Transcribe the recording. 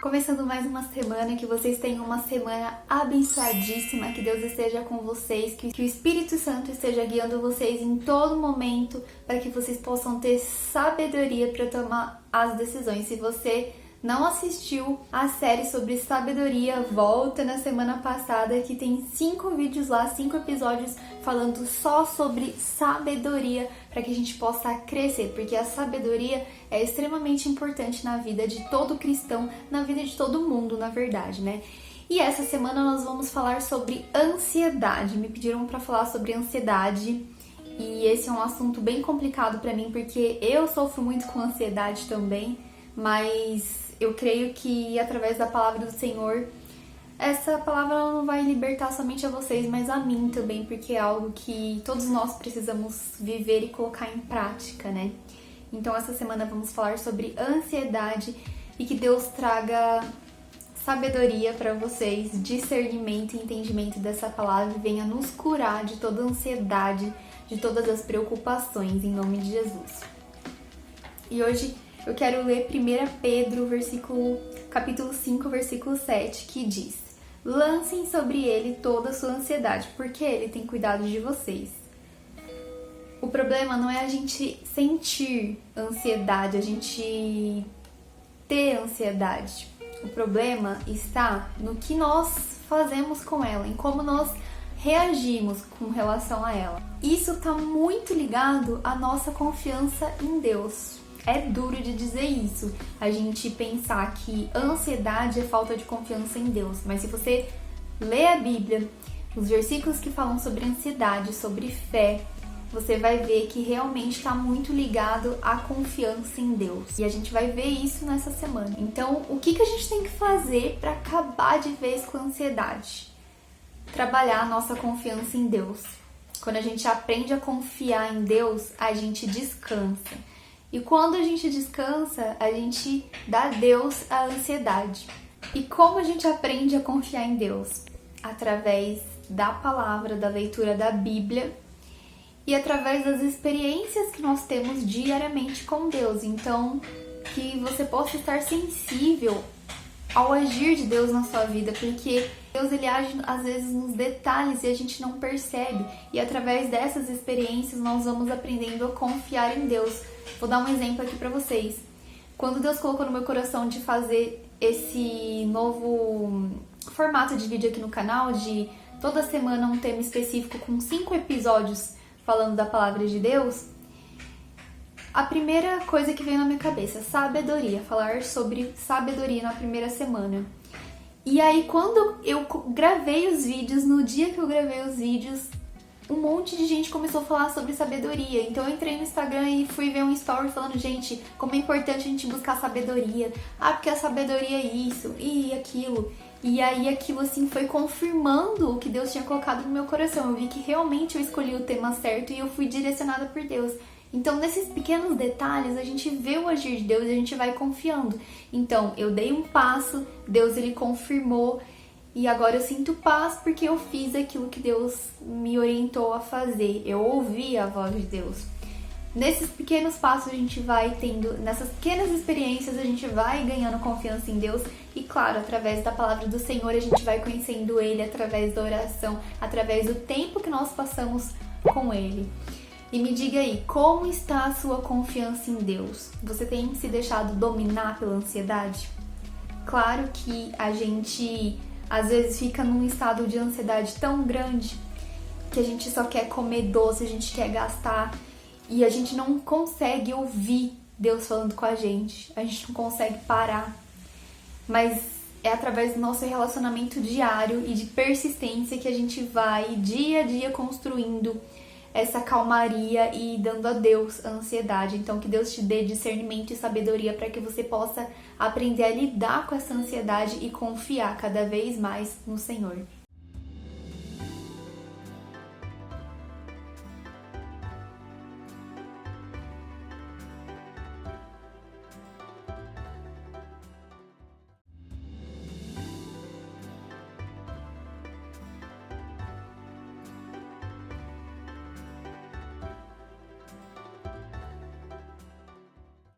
Começando mais uma semana, que vocês tenham uma semana abençoadíssima, que Deus esteja com vocês, que o Espírito Santo esteja guiando vocês em todo momento, para que vocês possam ter sabedoria para tomar as decisões. Se você não assistiu a série sobre sabedoria, volta na semana passada, que tem 5 vídeos lá, 5 episódios falando só sobre sabedoria, para que a gente possa crescer, porque a sabedoria é extremamente importante na vida de todo cristão, na vida de todo mundo, na verdade, né? E essa semana nós vamos falar sobre ansiedade. Me pediram para falar sobre ansiedade, e esse é um assunto bem complicado para mim, porque eu sofro muito com ansiedade também, mas eu creio que através da palavra do Senhor, essa palavra não vai libertar somente a vocês, mas a mim também, porque é algo que todos nós precisamos viver e colocar em prática, né? Então essa semana vamos falar sobre ansiedade e que Deus traga sabedoria para vocês, discernimento e entendimento dessa palavra e venha nos curar de toda ansiedade, de todas as preocupações, em nome de Jesus. E hoje eu quero ler 1 Pedro, capítulo 5, versículo 7, que diz: lancem sobre ele toda a sua ansiedade, porque ele tem cuidado de vocês. O problema não é a gente sentir ansiedade, a gente ter ansiedade. O problema está no que nós fazemos com ela, em como nós reagimos com relação a ela. Isso está muito ligado à nossa confiança em Deus. É duro de dizer isso, a gente pensar que ansiedade é falta de confiança em Deus, mas se você lê a Bíblia, os versículos que falam sobre ansiedade, sobre fé, você vai ver que realmente está muito ligado à confiança em Deus. E a gente vai ver isso nessa semana. Então, o que a gente tem que fazer para acabar de vez com a ansiedade? Trabalhar a nossa confiança em Deus. Quando a gente aprende a confiar em Deus, a gente descansa. E quando a gente descansa, a gente dá adeus à ansiedade. E como a gente aprende a confiar em Deus? Através da palavra, da leitura da Bíblia e através das experiências que nós temos diariamente com Deus. Então, que você possa estar sensível ao agir de Deus na sua vida, porque Deus ele age às vezes nos detalhes e a gente não percebe. E através dessas experiências nós vamos aprendendo a confiar em Deus. Vou dar um exemplo aqui pra vocês. Quando Deus colocou no meu coração de fazer esse novo formato de vídeo aqui no canal, de toda semana um tema específico com 5 episódios falando da palavra de Deus, a primeira coisa que veio na minha cabeça, sabedoria, falar sobre sabedoria na primeira semana. E aí quando eu gravei os vídeos, no dia que eu gravei os vídeos, um monte de gente começou a falar sobre sabedoria. Então eu entrei no Instagram e fui ver um story falando, gente, como é importante a gente buscar sabedoria. Ah, porque a sabedoria é isso e aquilo. E aí aquilo assim foi confirmando o que Deus tinha colocado no meu coração. Eu vi que realmente eu escolhi o tema certo e eu fui direcionada por Deus. Então nesses pequenos detalhes a gente vê o agir de Deus e a gente vai confiando. Então eu dei um passo, Deus ele confirmou. E agora eu sinto paz porque eu fiz aquilo que Deus me orientou a fazer. Eu ouvi a voz de Deus. Nesses pequenos passos a gente vai tendo, nessas pequenas experiências a gente vai ganhando confiança em Deus. E claro, através da palavra do Senhor a gente vai conhecendo Ele, através da oração, através do tempo que nós passamos com Ele. E me diga aí, como está a sua confiança em Deus? Você tem se deixado dominar pela ansiedade? Claro que a gente às vezes fica num estado de ansiedade tão grande que a gente só quer comer doce, a gente quer gastar e a gente não consegue ouvir Deus falando com a gente não consegue parar. Mas é através do nosso relacionamento diário e de persistência que a gente vai dia a dia construindo essa calmaria e dando a Deus a ansiedade. Então que Deus te dê discernimento e sabedoria para que você possa aprender a lidar com essa ansiedade e confiar cada vez mais no Senhor.